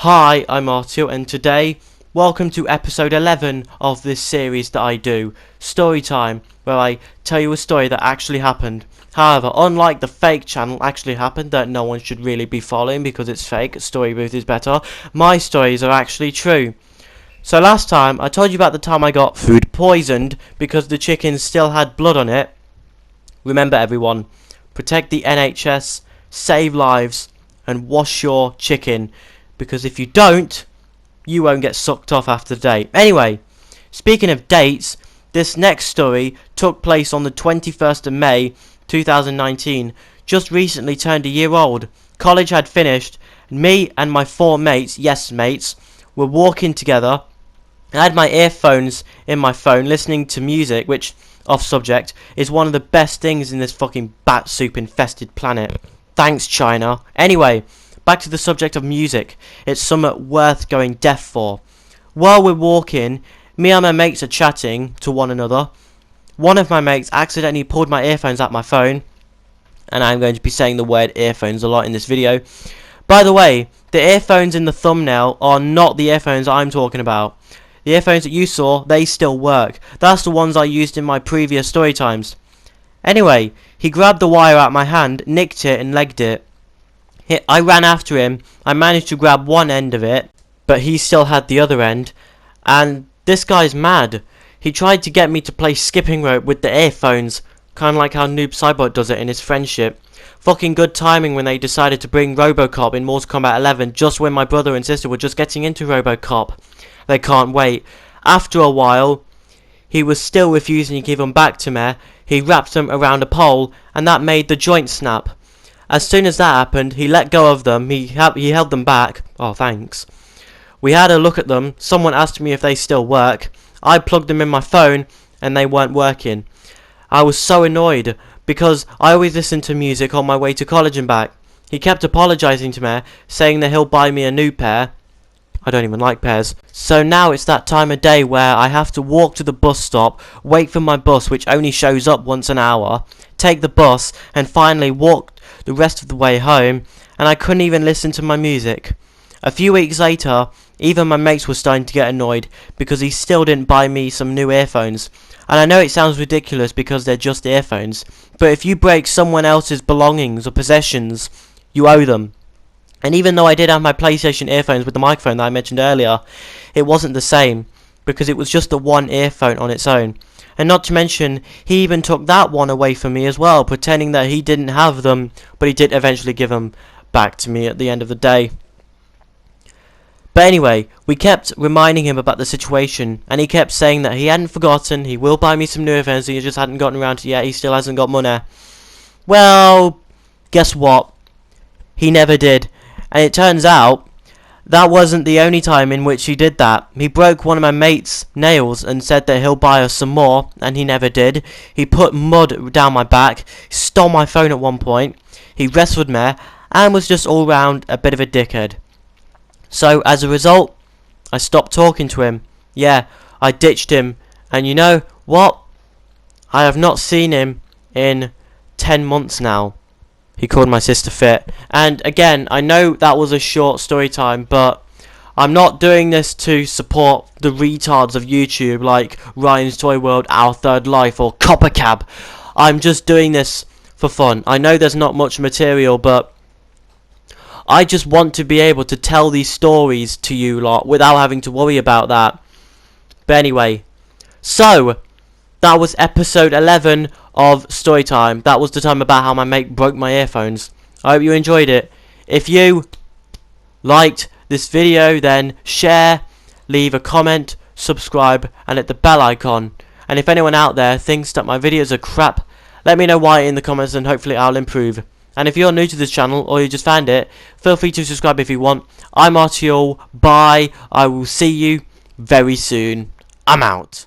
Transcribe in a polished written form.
Hi, I'm Marty, and today, welcome to episode 11 of this series that I do, Story Time, where I tell you a story that actually happened. However, unlike the fake channel actually happened that no one should really be following because it's fake, Story Booth is better, my stories are actually true. So last time, I told you about the time I got food poisoned because the chicken still had blood on it. Remember everyone, protect the NHS, save lives, and wash your chicken. Because if you don't, you won't get sucked off after the date. Anyway, speaking of dates, this next story took place on the 21st of May 2019. Just recently turned a year old. College had finished, and me and my 4 mates, yes mates, were walking together. I had my earphones in my phone listening to music, which, off subject, is one of the best things in this fucking bat soup infested planet. Thanks, China. Anyway, back to the subject of music. It's something worth going deaf for. While we're walking, me and my mates are chatting to one another. One of my mates accidentally pulled my earphones out my phone, and I'm going to be saying the word earphones a lot in this video. By the way, the earphones in the thumbnail are not the earphones I'm talking about. The earphones that you saw, they still work. That's the ones I used in my previous story times. Anyway, he grabbed the wire out of my hand, nicked it and legged it. I ran after him. I managed to grab one end of it, but he still had the other end. And this guy's mad. He tried to get me to play skipping rope with the earphones, kind of like how Noob Saibot does it in his Friendship. Fucking good timing when they decided to bring RoboCop in Mortal Kombat 11 just when my brother and sister were just getting into RoboCop. They can't wait. After a while, he was still refusing to give them back to me. He wrapped them around a pole, and that made the joint snap. As soon as that happened, he let go of them. He held them back. Oh, thanks. We had a look at them. Someone asked me if they still work. I plugged them in my phone, and they weren't working. I was so annoyed, because I always listen to music on my way to college and back. He kept apologising to me, saying that he'll buy me a new pair. I don't even like pairs. So now it's that time of day where I have to walk to the bus stop, wait for my bus which only shows up once an hour, take the bus, and finally walk the rest of the way home, and I couldn't even listen to my music. A few weeks later, even my mates were starting to get annoyed because he still didn't buy me some new earphones. And I know it sounds ridiculous because they're just earphones, but if you break someone else's belongings or possessions, you owe them. And even though I did have my PlayStation earphones with the microphone that I mentioned earlier, it wasn't the same, because it was just the one earphone on its own. And not to mention, he even took that one away from me as well, pretending that he didn't have them, but he did eventually give them back to me at the end of the day. But anyway, we kept reminding him about the situation, and he kept saying that he hadn't forgotten, he will buy me some new earphones, he just hadn't gotten around to it yet, he still hasn't got money. Well, guess what? He never did. And it turns out, that wasn't the only time in which he did that. He broke one of my mates' nails and said that he'll buy us some more, and he never did. He put mud down my back, stole my phone at one point, he wrestled me, and was just all round a bit of a dickhead. So, as a result, I stopped talking to him. Yeah, I ditched him, and you know what? I have not seen him in 10 months now. He called my sister fit. And again, I know that was a short story time, but I'm not doing this to support the retards of YouTube like Ryan's Toy World, Our Third Life, or Copper Cab. I'm just doing this for fun. I know there's not much material, but I just want to be able to tell these stories to you lot without having to worry about that. But anyway, so that was episode 11 of Storytime. That was the time about how my mate broke my earphones. I hope you enjoyed it. If you liked this video, then share, leave a comment, subscribe, and hit the bell icon. And if anyone out there thinks that my videos are crap, let me know why in the comments and hopefully I'll improve. And if you're new to this channel or you just found it, feel free to subscribe if you want. I'm Marty. Bye. I will see you very soon. I'm out.